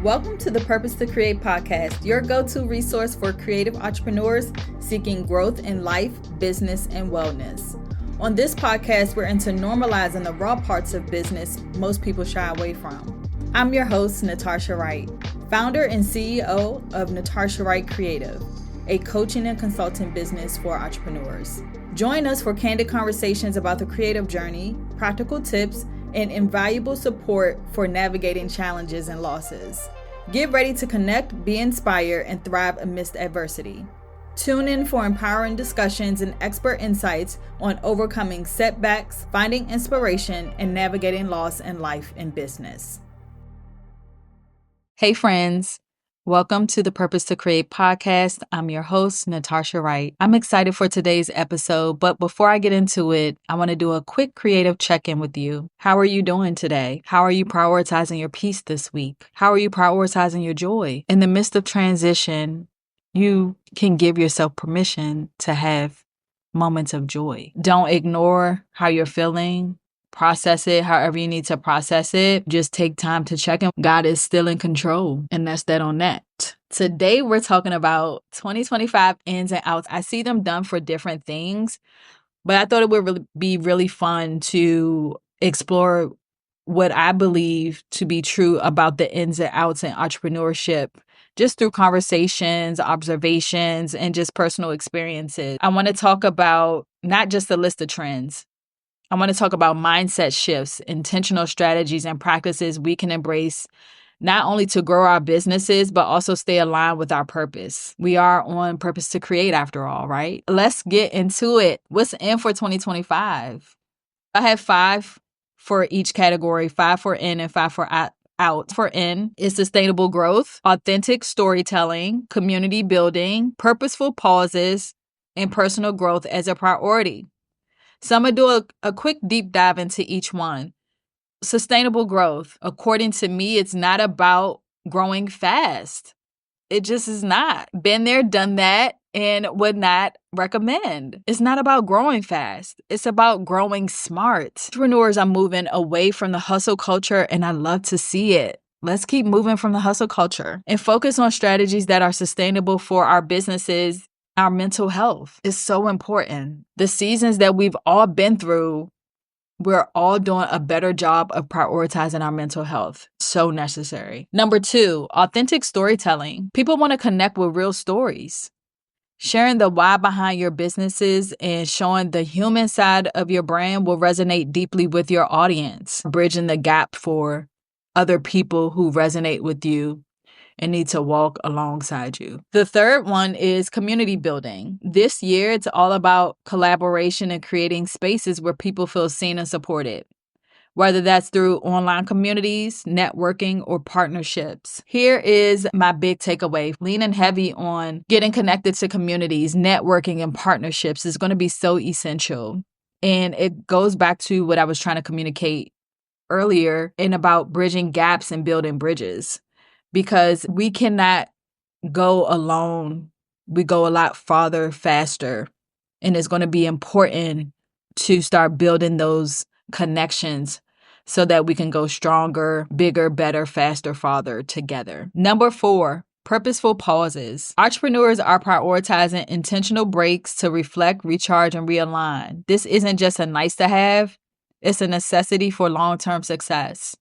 Welcome to the Purpose to Create podcast, your go-to resource for creative entrepreneurs seeking growth in life, business, and wellness. On this podcast, we're into normalizing the raw parts of business most people shy away from. I'm your host, Natarsha Wright, founder and CEO of Natarsha Wright Creative, a coaching and consulting business for entrepreneurs. Join us for candid conversations about the creative journey, practical tips, and invaluable support for navigating challenges and losses. Get ready to connect, be inspired, and thrive amidst adversity. Tune in for empowering discussions and expert insights on overcoming setbacks, finding inspiration, and navigating loss in life and business. Hey friends, welcome to the Purpose to Create podcast. I'm your host, Natarsha Wright. I'm excited for today's episode, but before I get into it, I want to do a quick creative check-in with you. How are you doing today? How are you prioritizing your peace this week? How are you prioritizing your joy? In the midst of transition, you can give yourself permission to have moments of joy. Don't ignore how you're feeling. Process it however you need to process it. Just take time to check in. God is still in control, and that's that on that. Today, we're talking about 2025 ins and outs. I see them done for different things, but I thought it would be really fun to explore what I believe to be true about the ins and outs in entrepreneurship, just through conversations, observations, and just personal experiences. I want to talk about not just a list of trends. I want to talk about mindset shifts, intentional strategies, and practices we can embrace not only to grow our businesses, but also stay aligned with our purpose. We are on purpose to create after all, right? Let's get into it. What's in for 2025? I have 5 for each category, 5 for in and 5 for out. For in is sustainable growth, authentic storytelling, community building, purposeful pauses, and personal growth as a priority. So I'm going to do a quick deep dive into each one. Sustainable growth. According to me, it's not about growing fast. It just is not. Been there, done that, and would not recommend. It's not about growing fast. It's about growing smart. Entrepreneurs are moving away from the hustle culture, and I love to see it. Let's keep moving from the hustle culture and focus on strategies that are sustainable for our businesses. Our mental health is so important. The seasons that we've all been through, we're all doing a better job of prioritizing our mental health. So necessary. Number 2, authentic storytelling. People want to connect with real stories. Sharing the why behind your businesses and showing the human side of your brand will resonate deeply with your audience, bridging the gap for other people who resonate with you and need to walk alongside you. The third one is community building. This year, it's all about collaboration and creating spaces where people feel seen and supported, whether that's through online communities, networking, or partnerships. Here is my big takeaway. Leaning heavy on getting connected to communities, networking, and partnerships is going to be so essential. And it goes back to what I was trying to communicate earlier and about bridging gaps and building bridges. Because we cannot go alone. We go a lot farther, faster. And it's going to be important to start building those connections so that we can go stronger, bigger, better, faster, farther together. Number 4, purposeful pauses. Entrepreneurs are prioritizing intentional breaks to reflect, recharge, and realign. This isn't just a nice to have. It's a necessity for long-term success.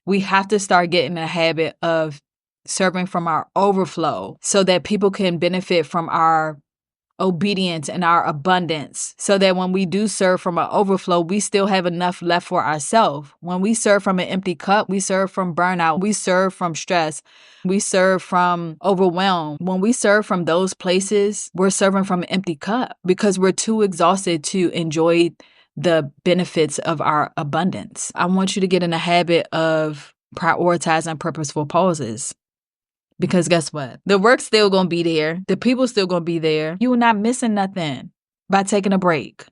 We have to start getting a habit of serving from our overflow so that people can benefit from our obedience and our abundance, so that when we do serve from our overflow, we still have enough left for ourselves. When we serve from an empty cup, we serve from burnout, we serve from stress, we serve from overwhelm. When we serve from those places, we're serving from an empty cup because we're too exhausted to enjoy the benefits of our abundance. I want you to get in the habit of prioritizing purposeful pauses. Because guess what? The work's still going to be there. The people still going to be there. You're not missing nothing by taking a break.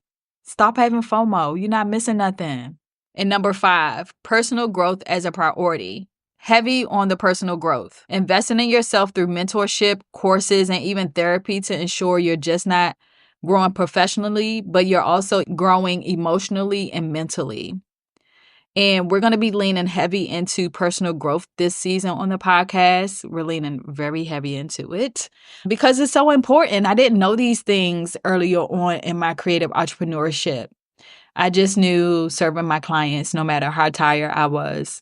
Stop having FOMO. You're not missing nothing. And number 5, personal growth as a priority. Heavy on the personal growth. Investing in yourself through mentorship, courses, and even therapy to ensure you're just not growing professionally, but you're also growing emotionally and mentally. And we're going to be leaning heavy into personal growth this season on the podcast. We're leaning very heavy into it because it's so important. I didn't know these things earlier on in my creative entrepreneurship. I just knew serving my clients no matter how tired I was.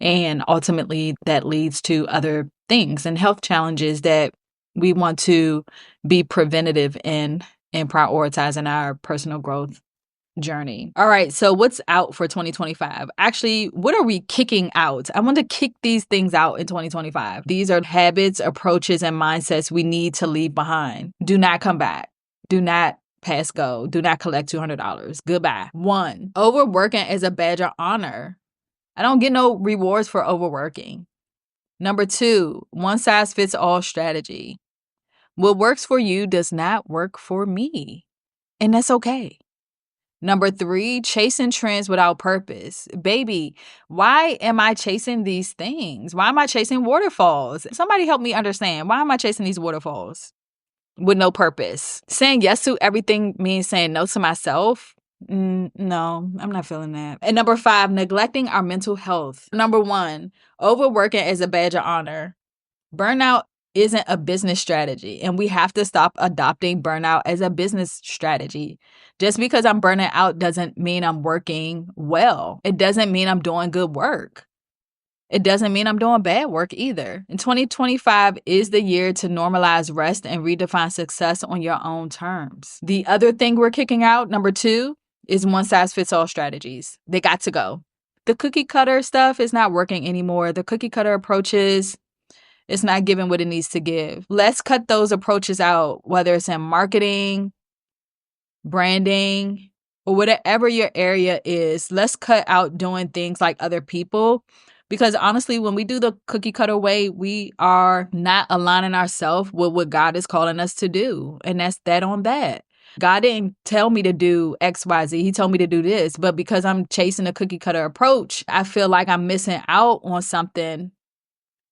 And ultimately, that leads to other things and health challenges that we want to be preventative in and prioritizing our personal growth journey. All right, so what's out for 2025? Actually, what are we kicking out? I want to kick these things out in 2025. These are habits, approaches, and mindsets we need to leave behind. Do not come back. Do not pass go. Do not collect $200. Goodbye. 1, overworking as a badge of honor. I don't get no rewards for overworking. Number 2, one size fits all strategy. What works for you does not work for me, and that's okay. Number 3, chasing trends without purpose. Baby, why am I chasing these things? Why am I chasing waterfalls? Somebody help me understand. Why am I chasing these waterfalls with no purpose? Saying yes to everything means saying no to myself. No, I'm not feeling that. And number 5, neglecting our mental health. Number 1, overworking as a badge of honor. Burnout isn't a business strategy, and we have to stop adopting burnout as a business strategy. Just because I'm burning out doesn't mean I'm working well. It doesn't mean I'm doing good work. It doesn't mean I'm doing bad work either. And 2025 is the year to normalize rest and redefine success on your own terms. The other thing we're kicking out, number 2, is one size fits all strategies. They got to go. The cookie cutter stuff is not working anymore. The cookie cutter approaches, it's not giving what it needs to give. Let's cut those approaches out, whether it's in marketing, branding, or whatever your area is. Let's cut out doing things like other people. Because honestly, when we do the cookie cutter way, we are not aligning ourselves with what God is calling us to do. And that's that on that. God didn't tell me to do X, Y, Z. He told me to do this. But because I'm chasing a cookie cutter approach, I feel like I'm missing out on something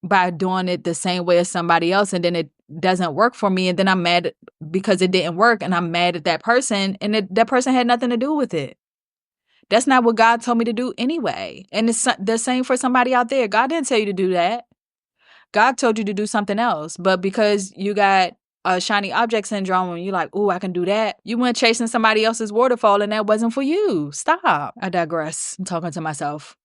by doing it the same way as somebody else. And then it doesn't work for me. And then I'm mad because it didn't work. And I'm mad at that person. And that person had nothing to do with it. That's not what God told me to do anyway. And it's the same for somebody out there. God didn't tell you to do that. God told you to do something else. But because you got a shiny object syndrome and you're like, oh, I can do that. You went chasing somebody else's waterfall and that wasn't for you. Stop. I digress. I'm talking to myself.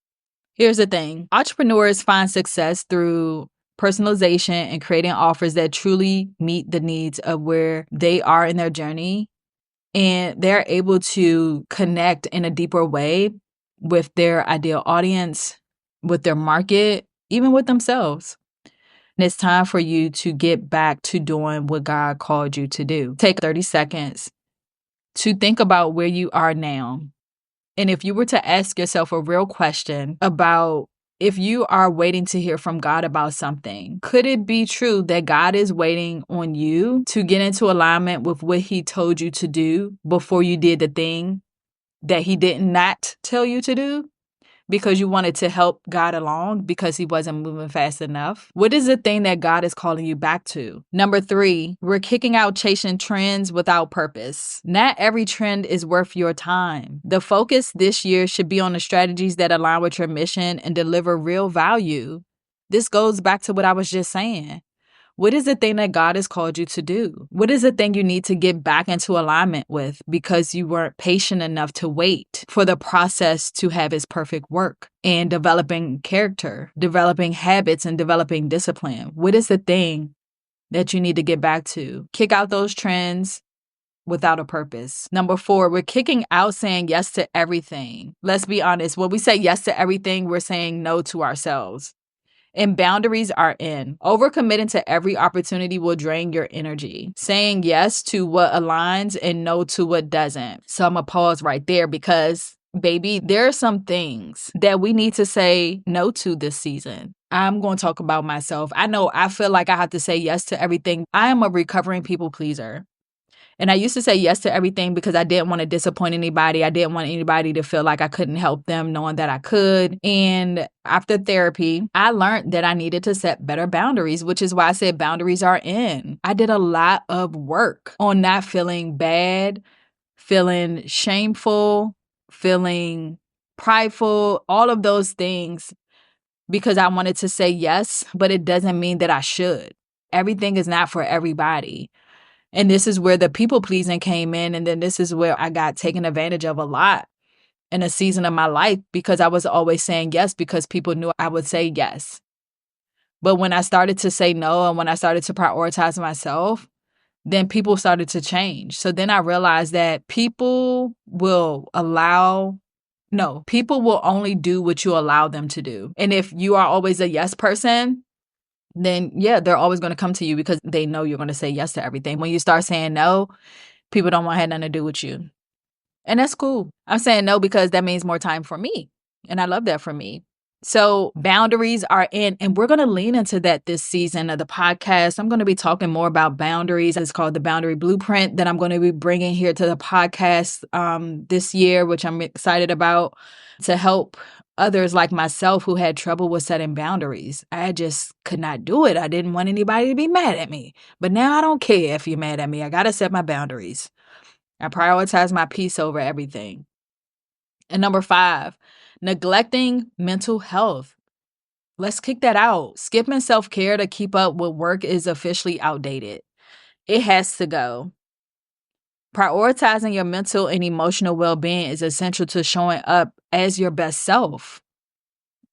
Here's the thing. Entrepreneurs find success through personalization and creating offers that truly meet the needs of where they are in their journey. And they're able to connect in a deeper way with their ideal audience, with their market, even with themselves. And it's time for you to get back to doing what God called you to do. Take 30 seconds to think about where you are now. And if you were to ask yourself a real question about if you are waiting to hear from God about something, could it be true that God is waiting on you to get into alignment with what He told you to do before you did the thing that He did not tell you to do? Because you wanted to help God along because He wasn't moving fast enough? What is the thing that God is calling you back to? Number 3, we're kicking out chasing trends without purpose. Not every trend is worth your time. The focus this year should be on the strategies that align with your mission and deliver real value. This goes back to what I was just saying. What is the thing that God has called you to do? What is the thing you need to get back into alignment with because you weren't patient enough to wait for the process to have its perfect work and developing character, developing habits, and developing discipline? What is the thing that you need to get back to? Kick out those trends without a purpose. Number 4, we're kicking out saying yes to everything. Let's be honest. When we say yes to everything, we're saying no to ourselves. And boundaries are in. Overcommitting to every opportunity will drain your energy. Saying yes to what aligns and no to what doesn't. So I'm going to pause right there because, baby, there are some things that we need to say no to this season. I'm going to talk about myself. I know I feel like I have to say yes to everything. I am a recovering people pleaser. And I used to say yes to everything because I didn't want to disappoint anybody. I didn't want anybody to feel like I couldn't help them knowing that I could. And after therapy, I learned that I needed to set better boundaries, which is why I said boundaries are in. I did a lot of work on not feeling bad, feeling shameful, feeling prideful, all of those things because I wanted to say yes, but it doesn't mean that I should. Everything is not for everybody. And this is where the people pleasing came in. And then this is where I got taken advantage of a lot in a season of my life because I was always saying yes because people knew I would say yes. But when I started to say no and when I started to prioritize myself, then people started to change. So then I realized that people will only do what you allow them to do. And if you are always a yes person, then yeah, they're always going to come to you because they know you're going to say yes to everything. When you start saying no, people don't want to have nothing to do with you. And that's cool. I'm saying no because that means more time for me. And I love that for me. So boundaries are in, and we're going to lean into that this season of the podcast. I'm going to be talking more about boundaries. It's called the Boundary Blueprint that I'm going to be bringing here to the podcast this year, which I'm excited about, to help others like myself who had trouble with setting boundaries. I just could not do it. I didn't want anybody to be mad at me. But now I don't care if you're mad at me. I got to set my boundaries. I prioritize my peace over everything. And number 5, neglecting mental health. Let's kick that out. Skipping self-care to keep up with work is officially outdated. It has to go. Prioritizing your mental and emotional well-being is essential to showing up as your best self.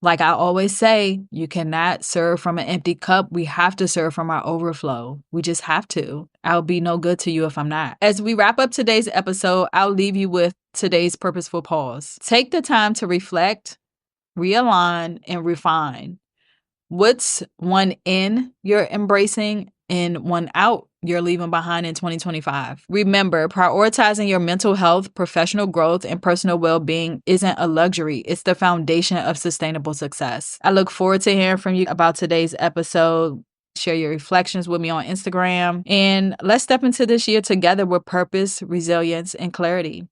Like I always say, you cannot serve from an empty cup. We have to serve from our overflow. We just have to. I'll be no good to you if I'm not. As we wrap up today's episode, I'll leave you with today's purposeful pause. Take the time to reflect, realign, and refine. What's one in you're embracing and one out you're leaving behind in 2025? Remember, prioritizing your mental health, professional growth, and personal well-being isn't a luxury. It's the foundation of sustainable success. I look forward to hearing from you about today's episode. Share your reflections with me on Instagram. And let's step into this year together with purpose, resilience, and clarity.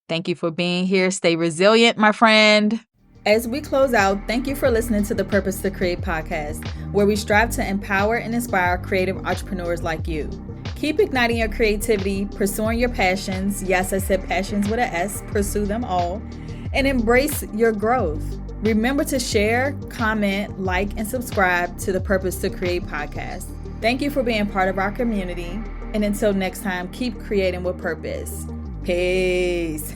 Thank you for being here. Stay resilient, my friend. As we close out, thank you for listening to the Purpose to Create podcast, where we strive to empower and inspire creative entrepreneurs like you. Keep igniting your creativity, pursuing your passions. Yes, I said passions with an S. Pursue them all. And embrace your growth. Remember to share, comment, like, and subscribe to the Purpose to Create podcast. Thank you for being part of our community. And until next time, keep creating with purpose. Peace.